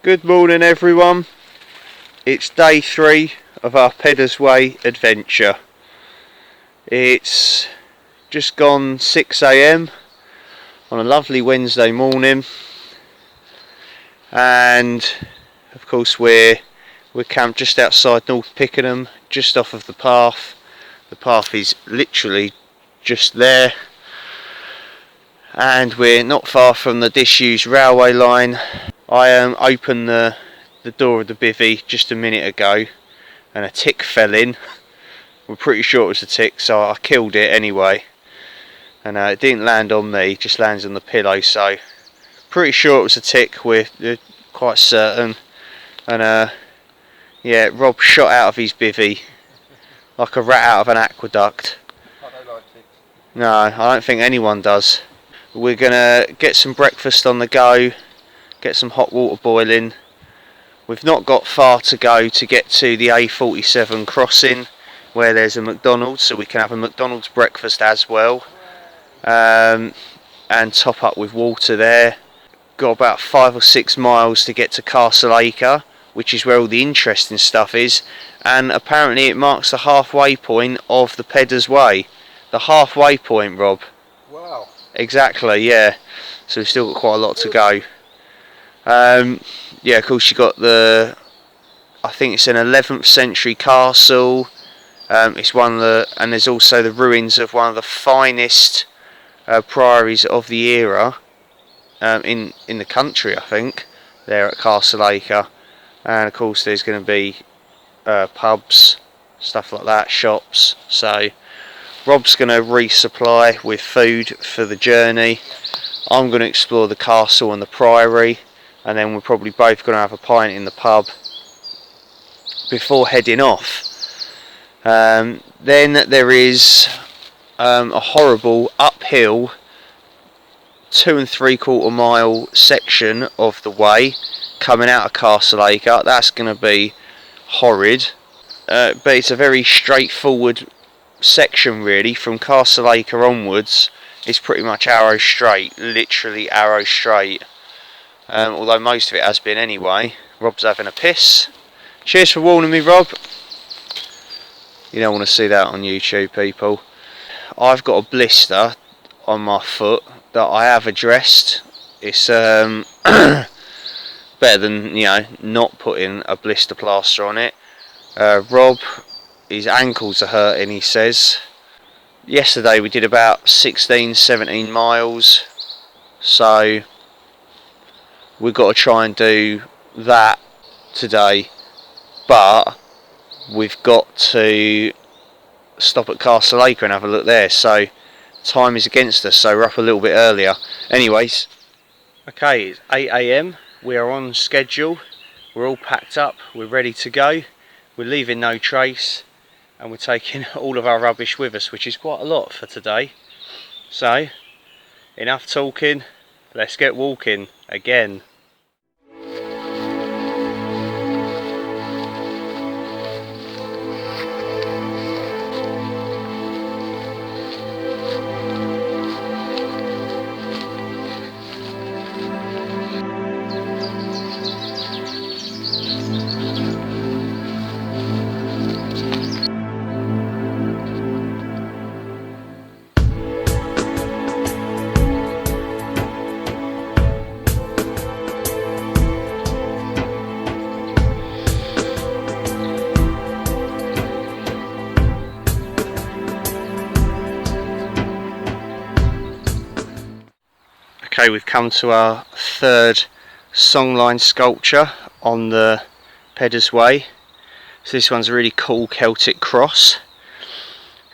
Good morning everyone. It's day 3 of our Peddar'S adventure. It's just gone 6 AM on a lovely Wednesday morning, and of course we're camped just outside North Pickenham, just off of the path. The path is literally just there, and we're not far from the disused railway line. I opened the door of the bivvy just a minute ago and a tick fell in. We're pretty sure it was a tick, so I killed it anyway, and it didn't land on me, it just lands on the pillow, so pretty sure it was a tick, we're quite certain. And yeah, Rob shot out of his bivvy like a rat out of an aqueduct. I don't like ticks. No, I don't think anyone does. We're gonna get some breakfast on the go, get some hot water boiling. We've not got far to go to get to the A47 crossing where there's a Macdonalds, so we can have a Macdonalds breakfast as well, and top up with water there. Got about 5 or 6 miles to get to Castle Acre, which is where all the interesting stuff is, and apparently it marks the halfway point of the Peddar'S Way. The halfway point, Rob. Wow. Exactly, yeah. So we've still got quite a lot to go. Yeah, of course you got the, I think it's an 11th century castle. It's one of the, and there's also the ruins of one of the finest priories of the era in the country, I think, there at Castle Acre. And of course there's going to be pubs, stuff like that, shops. So Rob's going to resupply with food for the journey. I'm going to explore the castle and the priory, and then we're probably both going to have a pint in the pub before heading off. Then there is a horrible uphill 2 3/4 mile section of the way coming out of Castle Acre. That's going to be horrid, but it's a very straightforward section really. From Castle Acre onwards it's pretty much arrow straight, literally arrow straight, although most of it has been anyway. Rob's having a piss. Cheers for warning me, Rob. You don't want to see that on YouTube, people. I've got a blister on my foot that I have addressed. It's better than, you know, not putting a blister plaster on it. Rob, his ankles are hurting, he says. Yesterday we did about 16-17 miles, so we've got to try and do that today, but we've got to stop at Castle Acre and have a look there, so time is against us, so we're up a little bit earlier. Anyways, okay, it's 8 AM, we are on schedule, we're all packed up, we're ready to go, we're leaving no trace, and we're taking all of our rubbish with us, which is quite a lot for today. So, enough talking, let's get walking again. Okay, we've come to our 3rd songline sculpture on the Peddar'S Way. So this one's a really cool Celtic cross,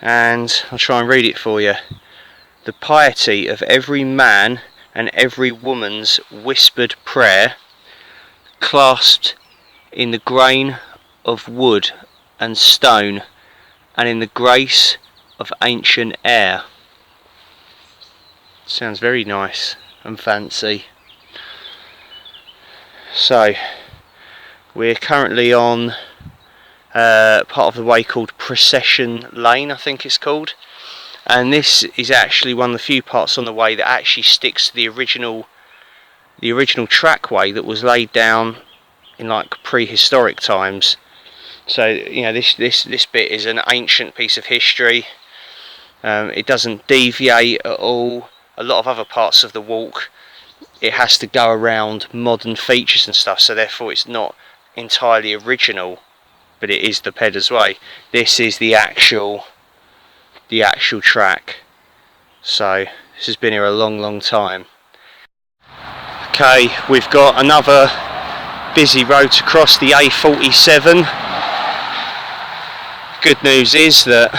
and I'll try and read it for you. The piety of every man and every woman's whispered prayer, clasped in the grain of wood and stone, and in the grace of ancient air. Sounds very nice and fancy. So we're currently on part of the way called Precession Lane, I think it's called, and this is actually one of the few parts on the way that actually sticks to the original trackway that was laid down in like prehistoric times. So you know, this bit is an ancient piece of history. It doesn't deviate at all. A lot of other parts of the walk, it has to go around modern features and stuff, so therefore it's not entirely original, but it is the Peddar'S way. This is the actual track, so this has been here a long time. Okay, we've got another busy road to cross, the A47. Good news is that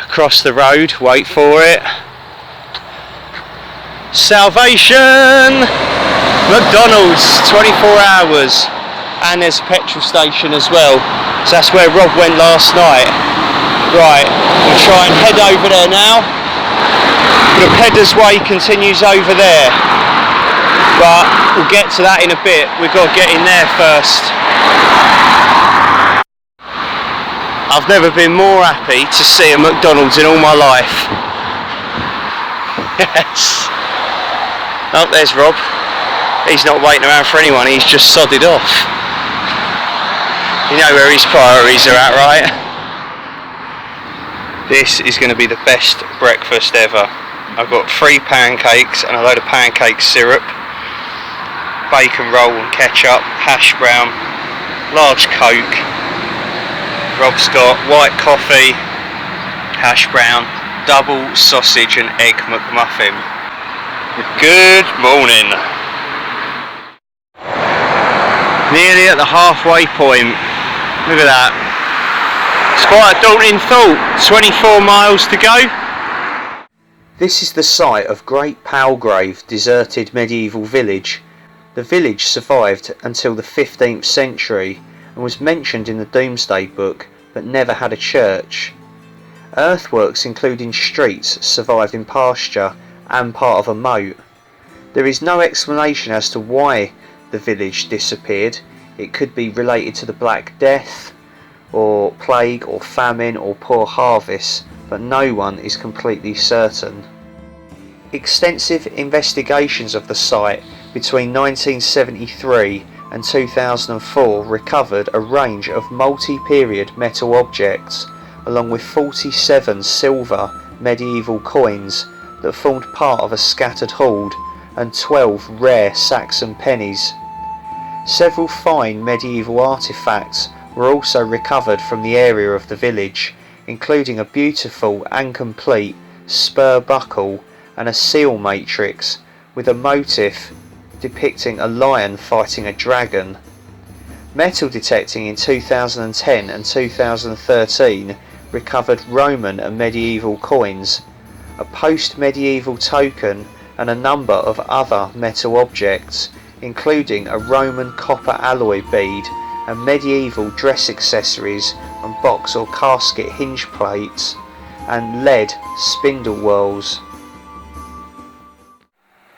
across the road, wait for it, salvation! Macdonalds, 24 hours, and there's a petrol station as well, so that's where Rob went last night. Right, we'll try and head over there now. The Peddar'S way continues over there, but we'll get to that in a bit. We've got to get in there first. I've never been more happy to see a Macdonald's in all my life. Yes. Oh, there's Rob. He's not waiting around for anyone, he's just sodded off. You know where his priorities are at, right? This is going to be the best breakfast ever. I've got 3 pancakes and a load of pancake syrup, bacon roll and ketchup, hash brown, large Coke. Rob's got white coffee, hash brown, double sausage and egg McMuffin. Good morning. Nearly at the halfway point. Look at that. It's quite a daunting thought. 24 miles to go. This is the site of Great Palgrave, deserted medieval village. The village survived until the 15th century and was mentioned in the Domesday Book, but never had a church. Earthworks including streets survived in pasture and part of a moat. There is no explanation as to why the village disappeared. It could be related to the Black Death, or plague, or famine, or poor harvests, but no one is completely certain. Extensive investigations of the site between 1973 and 2004 recovered a range of multi-period metal objects, along with 47 silver medieval coins that formed part of a scattered hoard, and 12 rare Saxon pennies. Several fine medieval artefacts were also recovered from the area of the village, including a beautiful and complete spur buckle and a seal matrix with a motif depicting a lion fighting a dragon. Metal detecting in 2010 and 2013 recovered Roman and medieval coins, a post-medieval token and a number of other metal objects, including a Roman copper alloy bead and medieval dress accessories and box or casket hinge plates and lead spindle whorls.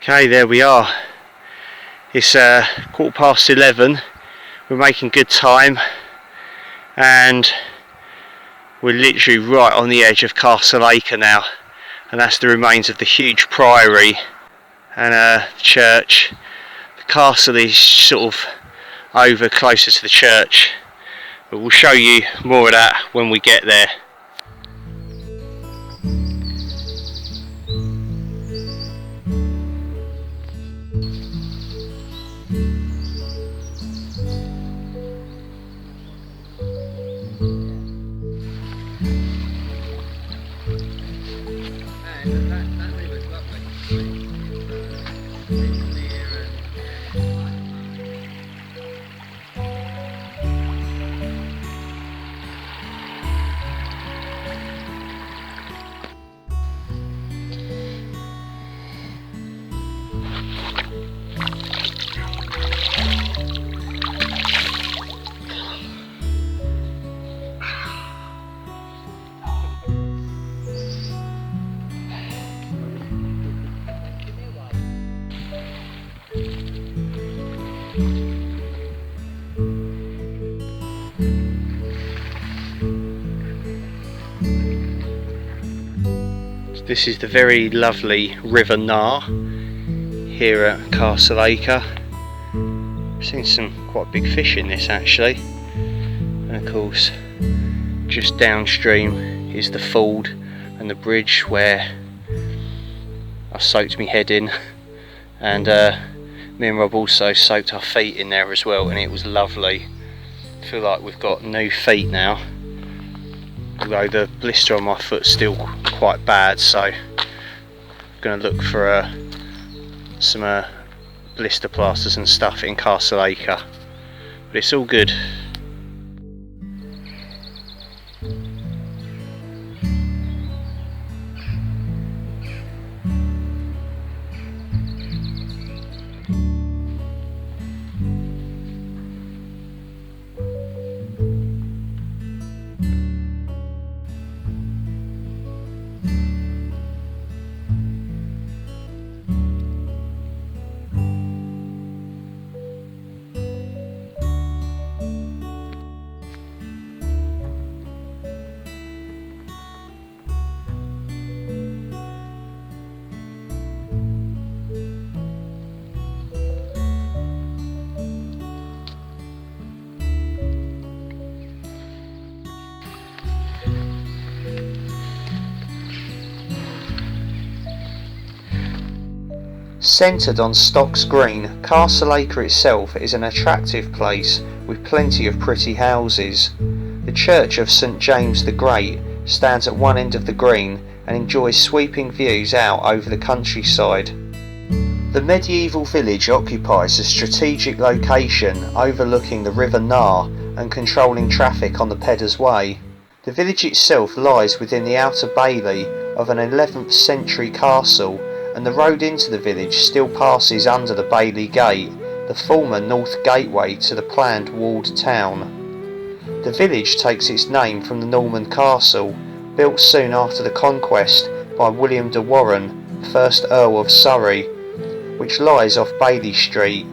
Okay, there we are. It's 11:15. We're making good time and we're literally right on the edge of Castle Acre now, and that's the remains of the huge priory and the church. The castle is sort of over closer to the church, but we'll show you more of that when we get there. This is the very lovely River Nar here at Castle Acre. It's Seen some quite big fish in this actually, and of course just downstream is the ford and the bridge where I soaked my head in, and me and Rob also soaked our feet in there as well, and it was lovely. I feel like we've got new feet now, although the blister on my foot's still quite bad, so I'm going to look for some blister plasters and stuff in Castle Acre, but it's all good. Centred on Stocks Green, Castle Acre itself is an attractive place with plenty of pretty houses. The church of St James the Great stands at one end of the green and enjoys sweeping views out over the countryside. The medieval village occupies a strategic location overlooking the River Nar and controlling traffic on the Peddar'S Way. The village itself lies within the outer bailey of an 11th century castle, and the road into the village still passes under the Bailey Gate, the former north gateway to the planned walled town. The village takes its name from the Norman castle, built soon after the conquest by William de Warenne, 1st Earl of Surrey, which lies off Bailey Street.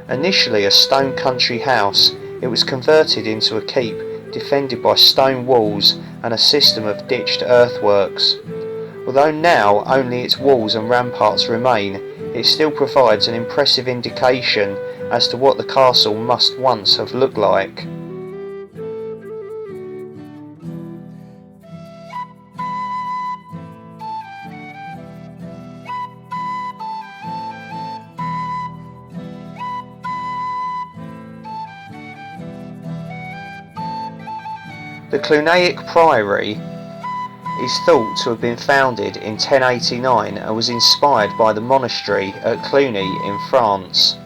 Initially a stone country house, it was converted into a keep defended by stone walls and a system of ditched earthworks. Although now only its walls and ramparts remain, it still provides an impressive indication as to what the castle must once have looked like. The Cluniac Priory is thought to have been founded in 1089 and was inspired by the monastery at Cluny in France.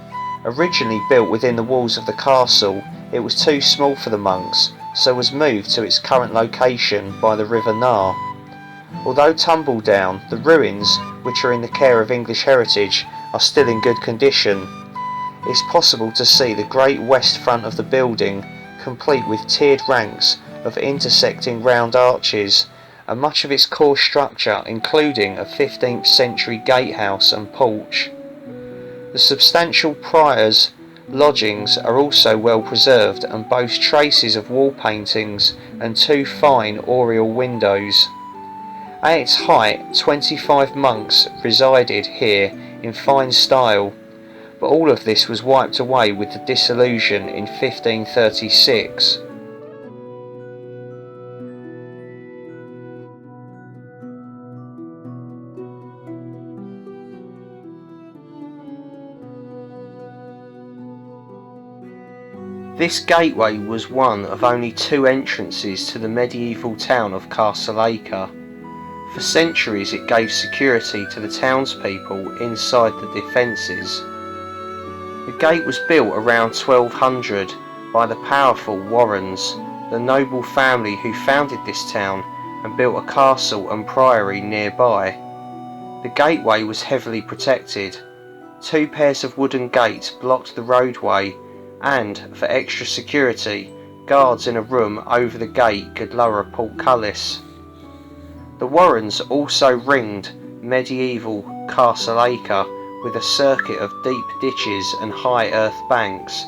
Originally built within the walls of the castle, it was too small for the monks, so was moved to its current location by the River Nar. Although tumble down, the ruins, which are in the care of English Heritage, are still in good condition. It's possible to see the great west front of the building, complete with tiered ranks of intersecting round arches, and much of its core structure, including a 15th century gatehouse and porch. The substantial prior's lodgings are also well preserved and boast traces of wall paintings and two fine oriel windows. At its height, 25 monks resided here in fine style, but all of this was wiped away with the dissolution in 1536. This gateway was one of only two entrances to the medieval town of Castle Acre. For centuries it gave security to the townspeople inside the defences. The gate was built around 1200 by the powerful Warrens, the noble family who founded this town and built a castle and priory nearby. The gateway was heavily protected. Two pairs of wooden gates blocked the roadway, and, for extra security, guards in a room over the gate could lower a portcullis. The Warrens also ringed medieval Castle Acre with a circuit of deep ditches and high earth banks.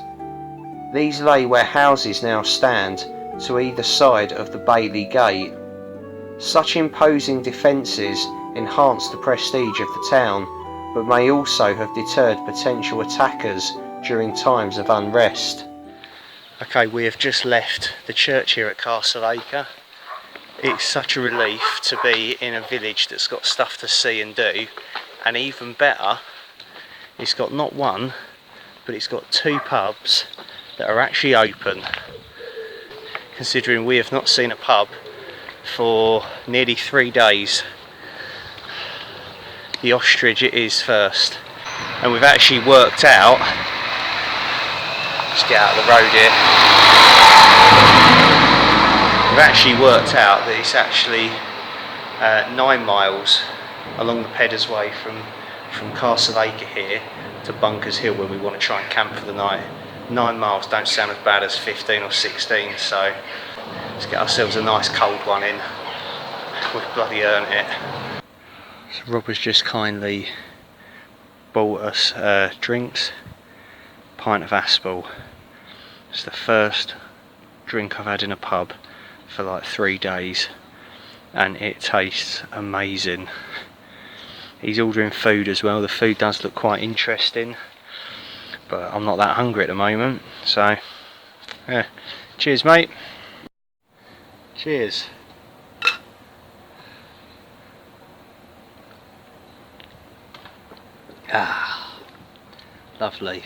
These lay where houses now stand, to either side of the Bailey Gate. Such imposing defences enhanced the prestige of the town, but may also have deterred potential attackers during times of unrest. Okay, we have just left the church here at Castle Acre. It's such a relief to be in a village that's got stuff to see and do, and even better, it's got not one, but it's got 2 pubs that are actually open, considering we have not seen a pub for nearly 3 days. The ostrich it is first, and we've actually worked out, let's get out of the road here, we've actually worked out that it's actually 9 miles along the Peddar'S way from Castle Acre here to Bunkers Hill, where we want to try and camp for the night. 9 miles don't sound as bad as 15 or 16, so let's get ourselves a nice cold one in. We've bloody earned it. So Rob has just kindly bought us drinks, pint of Aspel. It's the first drink I've had in a pub for like 3 days, and it tastes amazing. He's ordering food as well. The food does look quite interesting, but I'm not that hungry at the moment, so yeah. Cheers, mate. Cheers. Ah, lovely.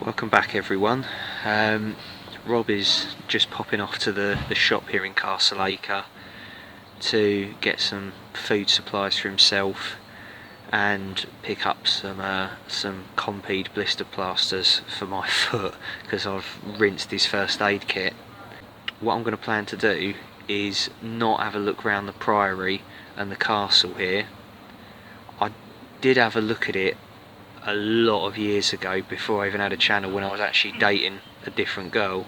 Welcome back, everyone. Rob is just popping off to the shop here in Castle Acre to get some food supplies for himself and pick up some Compeed blister plasters for my foot, because I've rinsed his first aid kit. What I'm going to plan to do is not have a look around the priory and the castle here. I did have a look at it a lot of years ago, before I even had a channel, when I was actually dating a different girl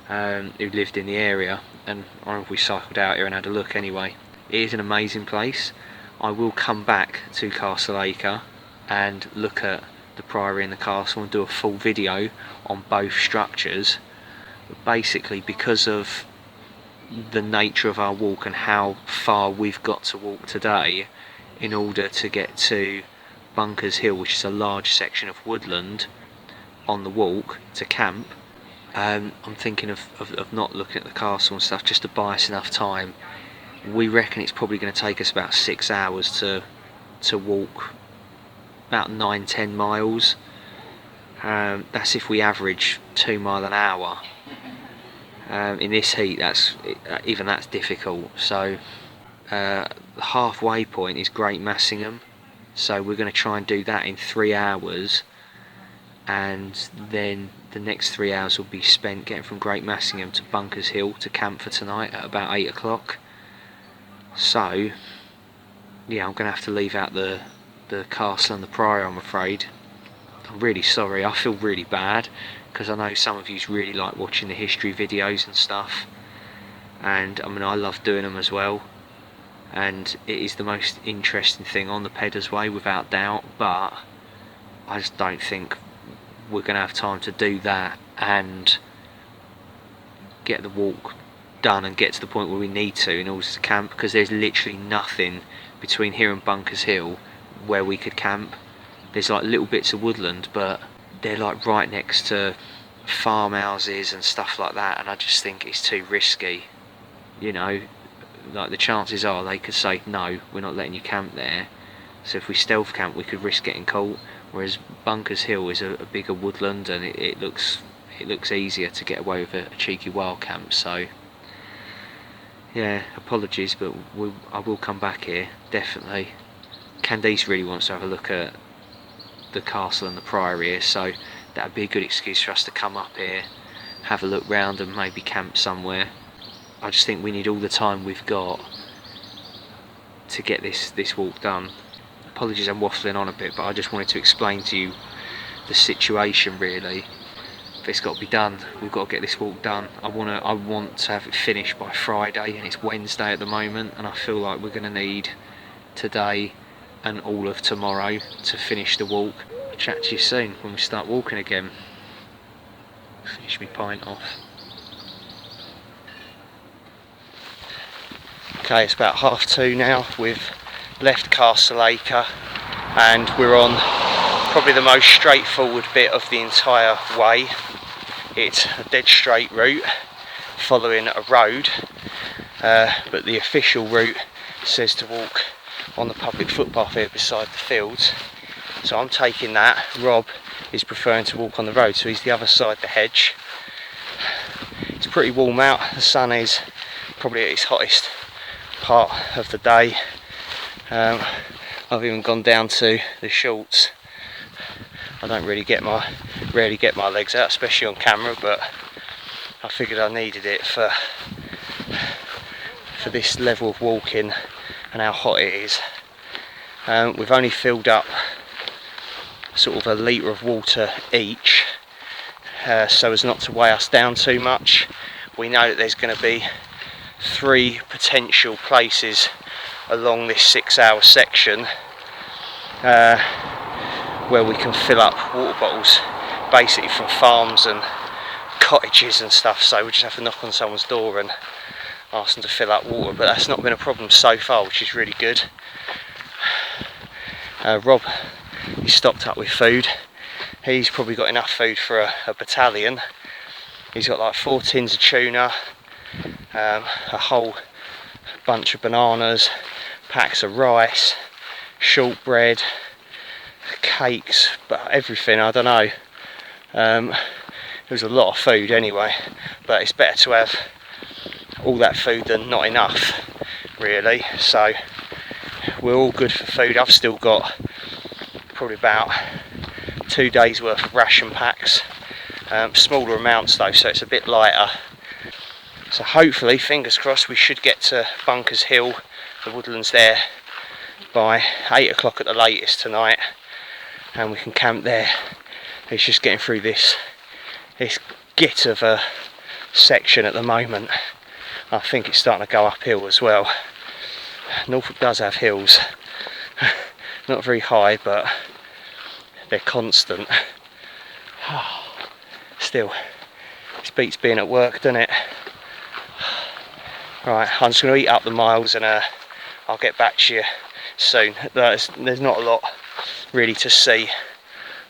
who lived in the area, and I remember we cycled out here and had a look anyway. It is an amazing place. I will come back to Castle Acre and look at the priory and the castle and do a full video on both structures. But basically, because of the nature of our walk and how far we've got to walk today in order to get to Bunkers Hill, which is a large section of woodland on the walk to camp, I'm thinking of not looking at the castle and stuff, just to buy us enough time. We reckon it's probably going to take us about 6 hours to walk about 9-10 miles. That's if we average 2 miles an hour. In this heat, even that's difficult. So the halfway point is Great Massingham, so we're going to try and do that in 3 hours, and then the next 3 hours will be spent getting from Great Massingham to Bunkers Hill to camp for tonight at about 8 o'clock. So yeah, I'm going to have to leave out the castle and the priory, I'm afraid. I'm really sorry, I feel really bad, because I know some of you really like watching the history videos and stuff, and I mean, I love doing them as well, and it is the most interesting thing on the Peddar'S way, without doubt, but I just don't think we're going to have time to do that and get the walk done and get to the point where we need to in order to camp, because there's literally nothing between here and Bunkers Hill where we could camp. There's like little bits of woodland, but they're like right next to farmhouses and stuff like that, and I just think it's too risky. You know, like the chances are they could say, no, we're not letting you camp there. So if we stealth camp, we could risk getting caught, whereas Bunkers Hill is a bigger woodland, and it looks easier to get away with a cheeky wild camp. So yeah, apologies, but I will come back here, definitely. Candice really wants to have a look at the castle and the priory here, so that would be a good excuse for us to come up here, have a look round and maybe camp somewhere. I just think we need all the time we've got to get this walk done. Apologies, I'm waffling on a bit, but I just wanted to explain to you the situation really. If it's got to be done, we've got to get this walk done. I want to have it finished by Friday, and it's Wednesday at the moment, and I feel like we're going to need today and all of tomorrow to finish the walk. I'll chat to you soon when we start walking again. Finish my pint off. Okay, it's about 2:30 now. We've left Castle Acre and we're on probably the most straightforward bit of the entire way. It's a dead straight route following a road, but the official route says to walk on the public footpath here beside the fields, so I'm taking that. Rob is preferring to walk on the road, so he's the other side of the hedge. It's pretty warm out, the sun is probably at its hottest part of the day. I've even gone down to the shorts. I don't rarely get my legs out, especially on camera, but I figured I needed it for this level of walking and how hot it is. We've only filled up sort of a litre of water each, so as not to weigh us down too much. We know that there's going to be 3 potential places along this 6-hour section where we can fill up water bottles, basically from farms and cottages and stuff, so we just have to knock on someone's door and ask them to fill up water, but that's not been a problem so far, which is really good. Rob is stocked up with food. He's probably got enough food for a battalion. He's got like 4 tins of tuna, a whole bunch of bananas, packs of rice, shortbread, cakes, but everything, I don't know. It was a lot of food anyway, but it's better to have all that food than not enough, really. So we're all good for food. I've still got probably about 2 days worth of ration packs, smaller amounts though, so it's a bit lighter. So hopefully, fingers crossed, we should get to Bunkers Hill, the woodlands there, by 8 o'clock at the latest tonight, and we can camp there. It's just getting through this git of a section at the moment. I think it's starting to go uphill as well. Norfolk does have hills, not very high, but they're constant. Still, this beats being at work, doesn't it? Right, I'm just going to eat up the miles and I'll get back to you soon. There's not a lot really to see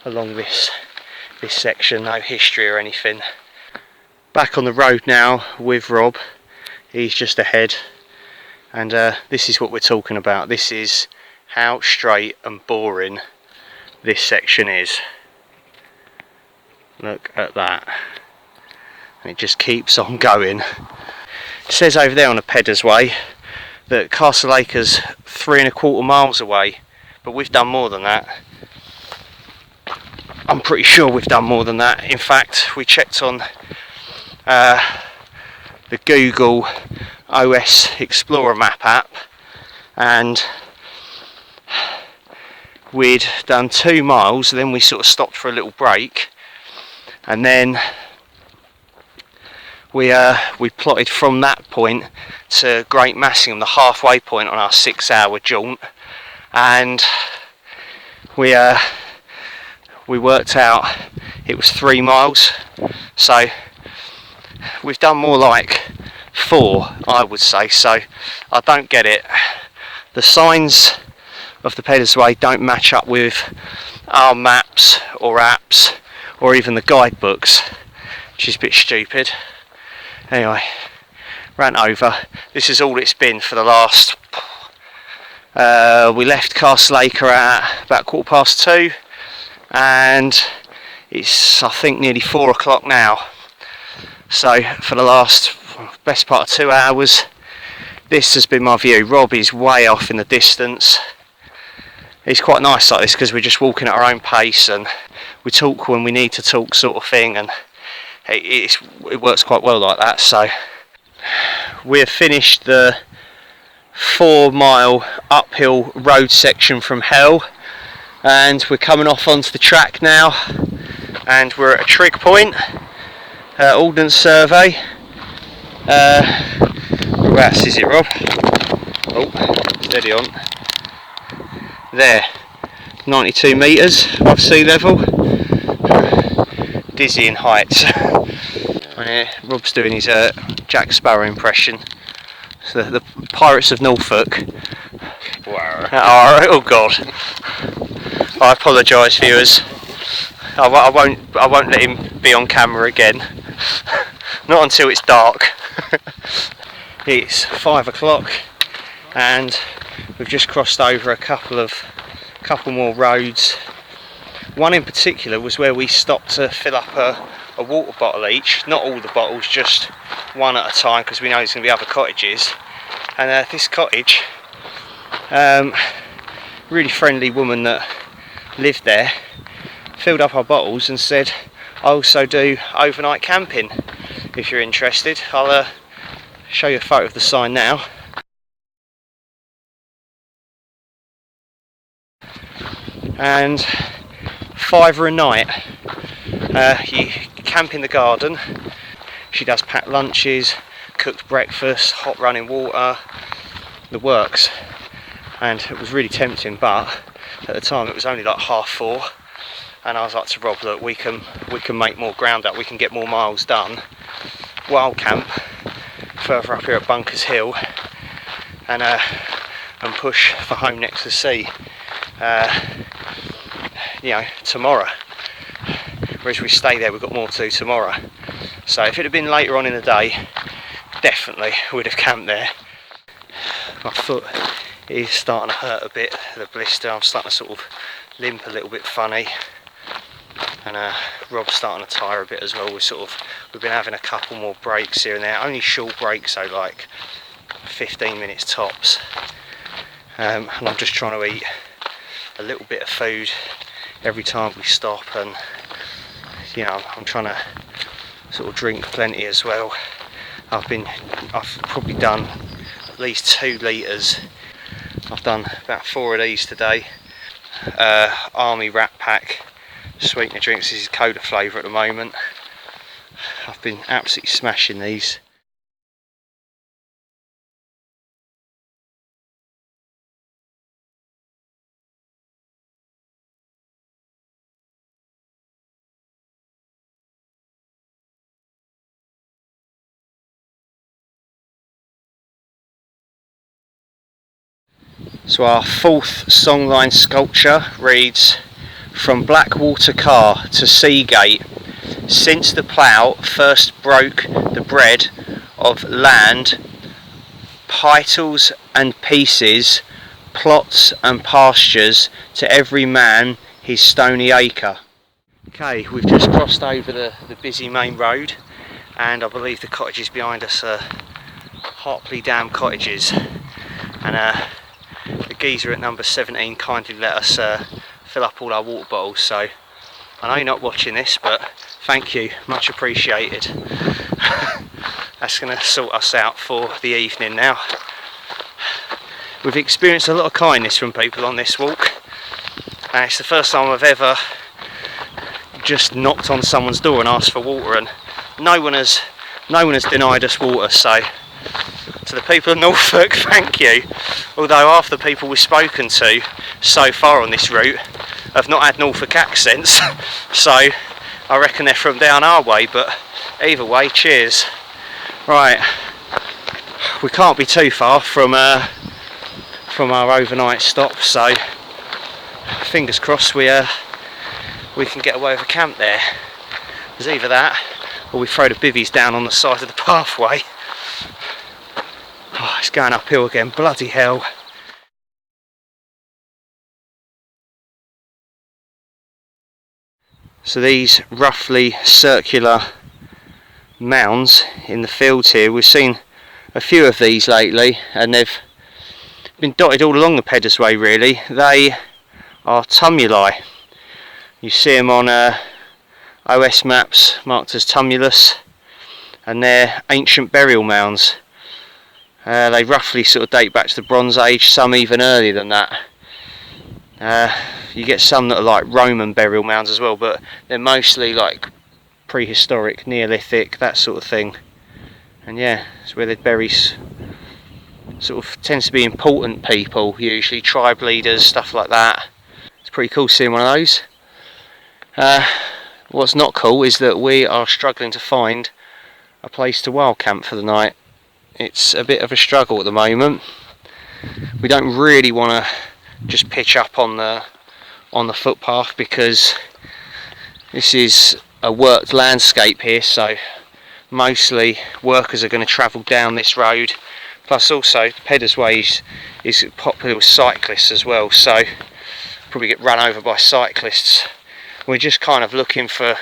along this section, no history or anything. Back on the road now with Rob. He's just ahead, and this is what we're talking about. This is how straight and boring this section is. Look at that, and it just keeps on going. It says over there on the Peddar'S way that Castle Acre's 3¼ miles away, but we've done more than that. I'm pretty sure we've done more than that. In fact, we checked on the Google OS Explorer map app, and we'd done 2 miles, then we sort of stopped for a little break, and then we plotted from that point to Great Massingham, the halfway point on our 6-hour jaunt, and we worked out it was 3 miles. So we've done more like 4, I would say. So I don't get it. The signs of the Peddar'S way don't match up with our maps or apps or even the guidebooks, which is a bit stupid. Anyway, ran over. This is all it's been for the last we left Castle Acre at about 2:15, and it's, I think, nearly 4 o'clock now. So for the last best part of 2 hours, this has been my view. Rob is way off in the distance. It's quite nice like this because we're just walking at our own pace and we talk when we need to talk, sort of thing, and it works quite well like that. So we've finished the 4-mile uphill road section from hell, and we're coming off onto the track now, and we're at a trig point, Ordnance Survey. Whereabouts is it, Rob? Oh, steady on. There, 92 metres above sea level. Dizzying heights. Rob's doing his Jack Sparrow impression. So the Pirates of Norfolk. Oh God. I apologise, viewers. I won't let him be on camera again. Not until it's dark. It's 5 o'clock and we've just crossed over a couple more roads. One in particular was where we stopped to fill up a water bottle each. Not all the bottles, just one at a time, because we know there's going to be other cottages. And this cottage, really friendly woman that lived there, filled up our bottles and said, I also do overnight camping if you're interested. I'll show you a photo of the sign now. And £5 a night. You camp in the garden. She does packed lunches, cooked breakfast, hot running water, the works. And it was really tempting, but at the time it was only like 4:30, and I was like to Rob, look, we can make more ground up, we can get more miles done. Wild camp further up here at Bunkers Hill, and push for home next to the sea. You know, tomorrow. Whereas we stay there, we've got more to do tomorrow. So if it had been later on in the day, definitely would have camped there. My foot is starting to hurt a bit, the blister. I'm starting to sort of limp a little bit funny, and Rob's starting to tire a bit as well. We've been having a couple more breaks here and there, only short breaks, so like 15 minutes tops. And I'm just trying to eat a little bit of food every time we stop, and you know, I'm trying to sort of drink plenty as well. I've probably done at least 2 litres. I've done about 4 of these today. Army Rat Pack sweetener drinks. This is cola flavour at the moment. I've been absolutely smashing these. So our 4th songline sculpture reads, from Blackwater Car to Seagate, since the plough first broke the bread of land, pitals and pieces, plots and pastures, to every man his stony acre. Okay, we've just crossed over the busy main road, and I believe the cottages behind us are Hartley Dam cottages, and the geezer at number 17 kindly let us fill up all our water bottles, so I know you're not watching this, but thank you, much appreciated. That's going to sort us out for the evening now. We've experienced a lot of kindness from people on this walk, and it's the first time I've ever just knocked on someone's door and asked for water, and no one has denied us water. So to the people of Norfolk, thank you. Although half the people we've spoken to so far on this route have not had Norfolk accents, so I reckon they're from down our way, but either way, cheers. Right, we can't be too far from our overnight stop, so fingers crossed we can get away with a camp there. There's either that, or we throw the bivvies down on the side of the pathway. Oh, it's going uphill again, bloody hell. So these roughly circular mounds in the fields here, we've seen a few of these lately, and they've been dotted all along the Peddar'S way really. They are tumuli. You see them on OS maps marked as tumulus, and they're ancient burial mounds. They roughly sort of date back to the Bronze Age, some even earlier than that. You get some that are like Roman burial mounds as well, but they're mostly like prehistoric, Neolithic, that sort of thing. And yeah, it's where they'd bury sort of tends to be important people, usually tribe leaders, stuff like that. It's pretty cool seeing one of those. What's not cool is that we are struggling to find a place to wild camp for the night. It's a bit of a struggle at the moment. We don't really want to just pitch up on the on the footpath, because this is a worked landscape here, so mostly workers are going to travel down this road. Plus also Peddar'S Way is popular with cyclists as well, so probably get run over by cyclists. We're just kind of looking for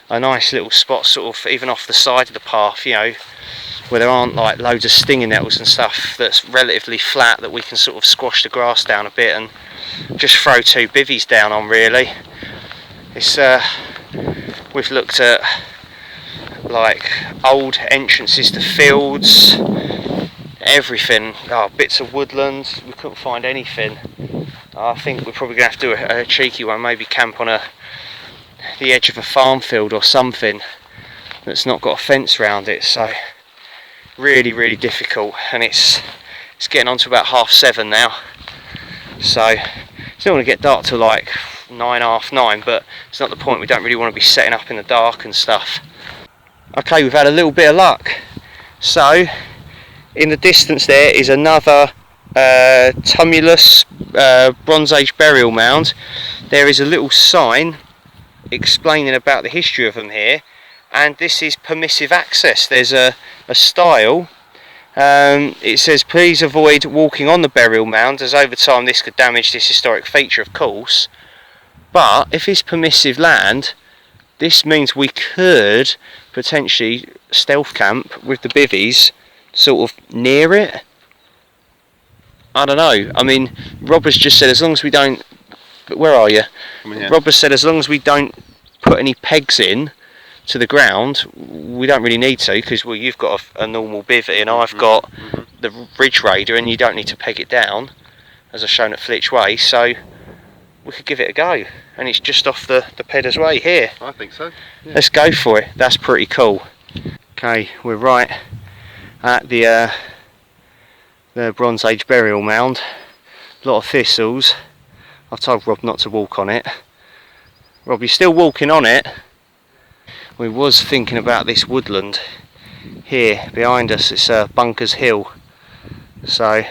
a nice little spot, sort of even off the side of the path, you know, where there aren't like loads of stinging nettles and stuff, that's relatively flat, that we can sort of squash the grass down a bit and just throw 2 bivvies down on, really. It's we've looked at like old entrances to fields, everything, bits of woodland. We couldn't find anything. I think we're probably going to have to do a cheeky one, maybe camp on the edge of a farm field or something that's not got a fence around it. So really difficult, and it's getting on to about 7:30 now, so it's not going to get dark till like 9, half 9, but it's not the point. We don't really want to be setting up in the dark and stuff. Okay, we've had a little bit of luck. So in the distance there is another tumulus Bronze Age burial mound. There is a little sign explaining about the history of them here, and this is permissive access. There's a stile. It says please avoid walking on the burial mound, as over time this could damage this historic feature, of course. But if it's permissive land, this means we could potentially stealth camp with the bivvies sort of near it. I don't know. I mean, Rob has just said as long as we don't... Where are you? Rob has said as long as we don't put any pegs in to the ground, we don't really need to, because well, you've got a normal bivvy and I've got the Ridge Raider, and you don't need to peg it down, as I've shown at Flitch Way, so we could give it a go. And it's just off the Peddar'S Way here. I think so. Yeah. Let's go for it. That's pretty cool. Okay, we're right at the Bronze Age burial mound. A lot of thistles. I've told Rob not to walk on it. Rob, you're still walking on it. We was thinking about this woodland here behind us. It's Bunkers Hill, so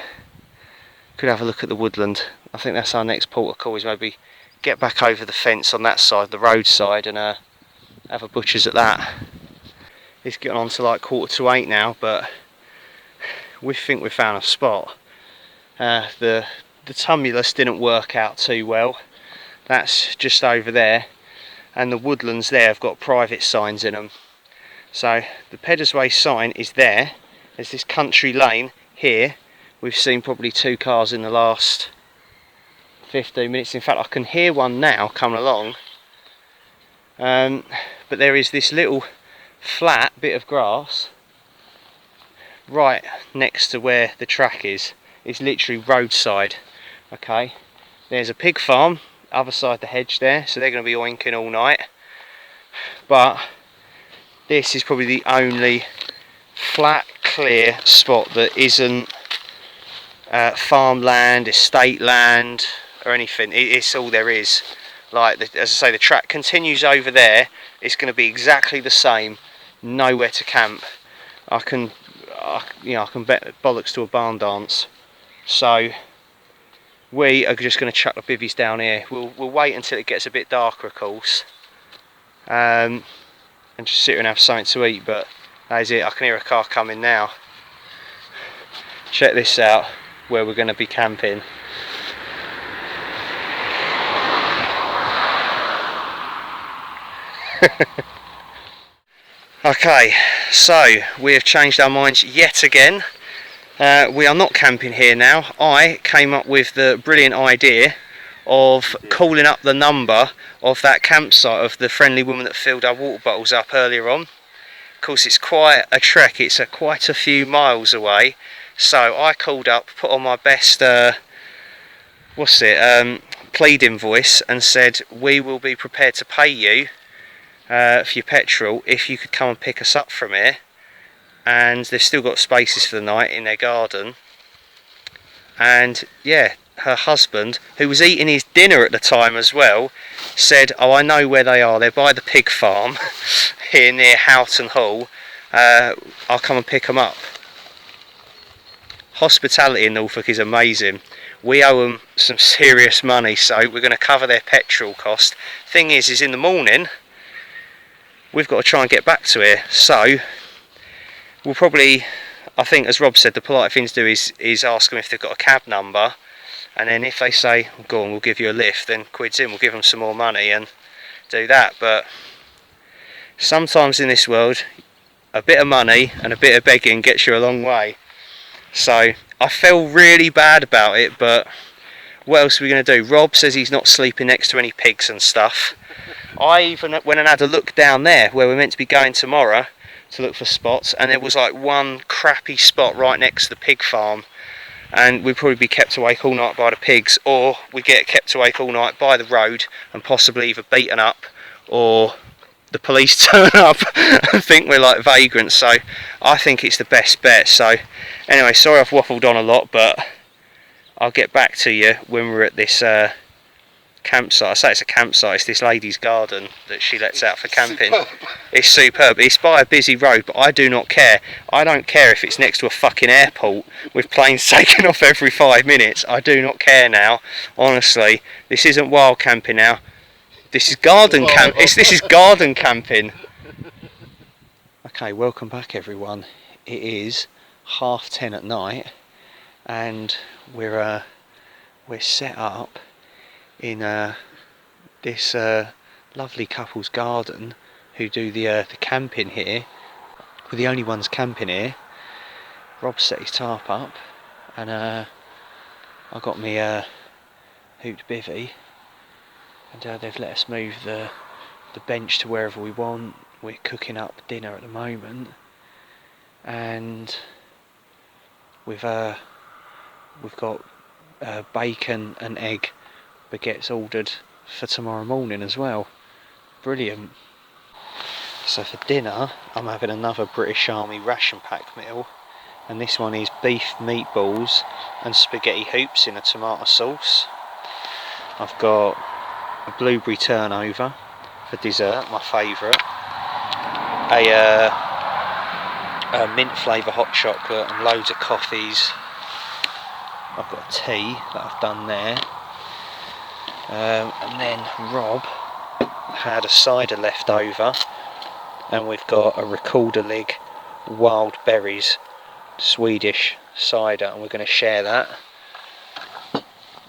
could have a look at the woodland. I think that's our next port of call, is maybe get back over the fence on that side, the road side, and have a butcher's at that. It's getting on to like 7:45 now, but we think we found a spot. The tumulus didn't work out too well. That's just over there, and the woodlands there have got private signs in them. So the Peddar'S Way sign is there. There's this country lane here. We've seen probably 2 cars in the last 15 minutes. In fact, I can hear one now coming along. But there is this little flat bit of grass right next to where the track is. It's literally roadside. Okay, there's a pig farm other side the hedge there, so they're going to be oinking all night. But this is probably the only flat, clear spot that isn't farmland, estate land, or anything. It's all there is. Like, as I say, the track continues over there. It's going to be exactly the same. Nowhere to camp. I can bet bollocks to a barn dance. So we are just going to chuck the bivvies down here. We'll wait until it gets a bit darker, of course, and just sit here and have something to eat. But that is it. I can hear a car coming now. Check this out, where we're going to be camping. Okay, so we have changed our minds yet again. We are not camping here now. I came up with the brilliant idea of calling up the number of that campsite of the friendly woman that filled our water bottles up earlier on. Of course, it's quite a trek. It's quite a few miles away. So I called up, put on my best pleading voice, and said we will be prepared to pay you for your petrol if you could come and pick us up from here. And they've still got spaces for the night in their garden. And yeah, her husband, who was eating his dinner at the time as well, said, oh, I know where they are. They're by the pig farm here near Houghton Hall. I'll come and pick them up. Hospitality in Norfolk is amazing. we owe them some serious money, so we're going to cover their petrol cost. Thing is in the morning we've got to try and get back to here, so we'll probably, I think as Rob said, the polite thing to do is ask them if they've got a cab number, and then if they say go on, we'll give you a lift, then quid's in, we'll give them some more money and do that. But sometimes in this world a bit of money and a bit of begging gets you a long way. So I feel really bad about it, but what else are we going to do? Rob says he's not sleeping next to any pigs and stuff. I even went and had a look down there where we're meant to be going tomorrow to look for spots, and there was like one crappy spot right next to the pig farm, and we'd probably be kept awake all night by the pigs, or we get kept awake all night by the road and possibly either beaten up or the police turn up and think we're like vagrants. So I think it's the best bet. So anyway, sorry I've waffled on a lot, but I'll get back to you when we're at this campsite. I say it's a campsite, it's this lady's garden that she lets out for camping. Superb. It's superb. It's by a busy road, but I do not care. I don't care if it's next to a fucking airport with planes taking off every 5 minutes. I do not care now, honestly. This isn't wild camping now. This is garden camp. This is garden camping. Okay, welcome back everyone. It is 10:30 at night, and we're set up in this lovely couple's garden who do the camping here. We're the only ones camping here. Rob set his tarp up, and I got me hooped bivvy, and they've let us move the bench to wherever we want. We're cooking up dinner at the moment, and we've got bacon and egg baguettes ordered for tomorrow morning as well. Brilliant. So for dinner I'm having another British Army ration pack meal, and this one is beef meatballs and spaghetti hoops in a tomato sauce. I've got a blueberry turnover for dessert, my favourite, a mint flavour hot chocolate and loads of coffees. I've got a tea that I've done there. And then Rob had a cider left over, and we've got a Rekorderlig wild berries Swedish cider, and we're going to share that.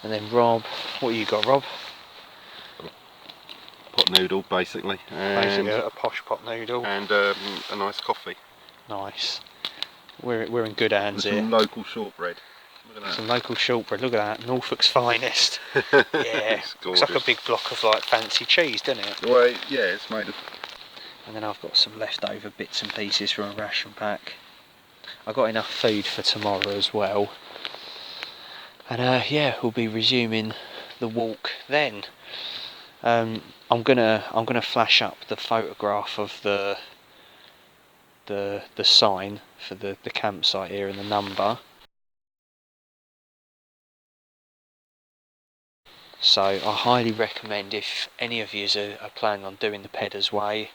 And then Rob, what you got, Rob? Pot noodle, basically. Basically a posh pot noodle. And a nice coffee. Nice. We're in good hands here. Some local shortbread. Look at that. Some local shortbread, look at that, Norfolk's finest. Yeah, it's like a big block of like fancy cheese, doesn't it? Well, yeah, it's made of. And then I've got some leftover bits and pieces from a ration pack. I've got enough food for tomorrow as well. And yeah, we'll be resuming the walk then. I'm gonna flash up the photograph of the sign for the campsite here and the number. So I highly recommend, if any of you are planning on doing the Peddar'S way,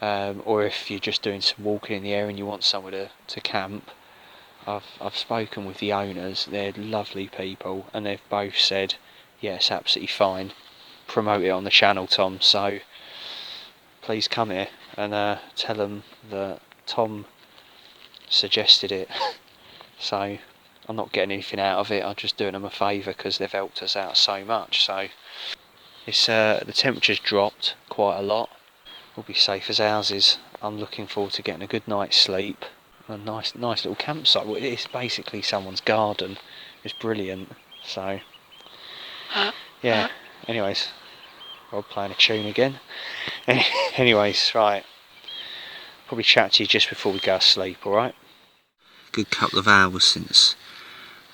or if you're just doing some walking in the area and you want somewhere to camp, I've spoken with the owners. They're lovely people, and they've both said, yeah, it's absolutely fine. Promote it on the channel, Tom, so please come here and tell them that Tom suggested it. So I'm not getting anything out of it, I'm just doing them a favour because they've helped us out so much. So it's the temperature's dropped quite a lot. We'll be safe as houses. I'm looking forward to getting a good night's sleep. A nice little campsite. Well, it's basically someone's garden. It's brilliant. So yeah, anyways, Rob playing a tune again. Anyways, right, probably chat to you just before we go to sleep, alright? Good couple of hours since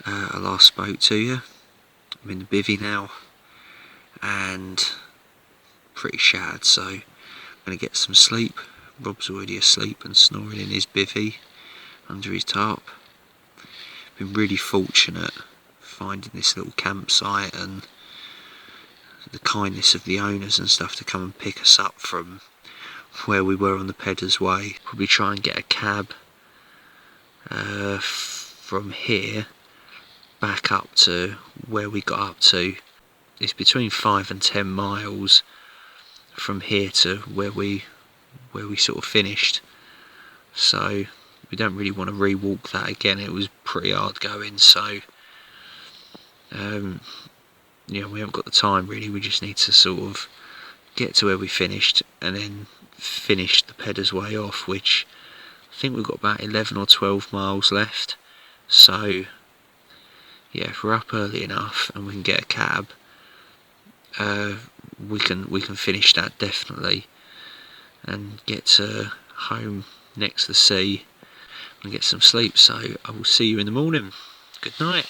I last spoke to you. I'm in the bivvy now and pretty shattered, so I'm going to get some sleep. Rob's already asleep and snoring in his bivvy under his tarp. Been really fortunate finding this little campsite and the kindness of the owners and stuff to come and pick us up from where we were on the Peddar'S way. Probably try and get a cab from here back up to where we got up to. It's between 5 and 10 miles from here to where we sort of finished, so we don't really want to re-walk that again. It was pretty hard going, so we haven't got the time really. We just need to sort of get to where we finished and then finish the Peddar'S way off, which I think we've got about 11 or 12 miles left. So yeah, if we're up early enough and we can get a cab, we can finish that definitely and get to home next to the sea and get some sleep. So I will see you in the morning. Good night.